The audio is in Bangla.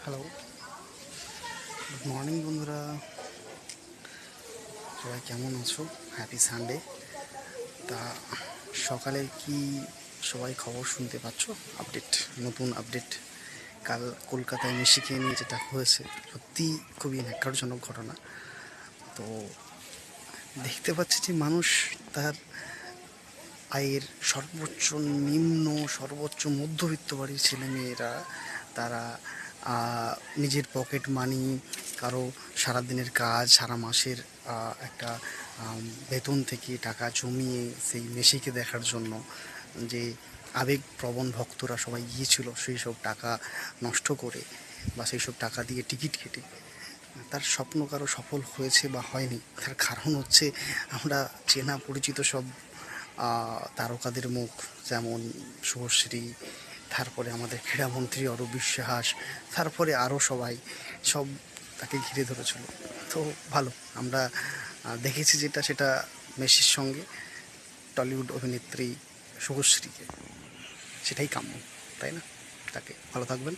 হ্যালো, গুড মর্নিং বন্ধুরা। সবাই কেমন আছো? Happy Sunday. তা সকালে কি সবাই খবর শুনতে পাচ্ছ? আপডেট, নতুন আপডেট। কাল কলকাতায় মেসিকে নিয়ে যেটা হয়েছে সত্যি খুবই ন্যাক্কারজনক ঘটনা। তো দেখতে পাচ্ছি যে মানুষ তার আয়ের সর্বোচ্চ, নিম্ন, সর্বোচ্চ মধ্যবিত্ত বাড়ির ছেলেমেয়েরা তারা নিজের পকেট মানি, কারো সারাদিনের কাজ, সারা মাসের একটা বেতন থেকে টাকা জমিয়ে সেই মেসিকে দেখার জন্য যে আবেগপ্রবণ ভক্তরা সবাই গিয়েছিল, সেই সব টাকা নষ্ট করে বা সেই সব টাকা দিয়ে টিকিট কেটে তার স্বপ্ন কারো সফল হয়েছে বা হয়নি, তার কারণ হচ্ছে আমরা চেনা পরিচিত সব তারকাদের মুখ, যেমন শুভশ্রী, তারপরে আমাদের ক্রীড়ামন্ত্রী অরূপ বিশ্বাস, তারপরে আরও সবাই সব তাকে ঘিরে ধরেছিল। তো ভালো, আমরা দেখেছি যেটা সেটা মেসির সঙ্গে টলিউড অভিনেত্রী শুভশ্রীকে, সেটাই কাম্য, তাই না? তাকে ভালো থাকবেন।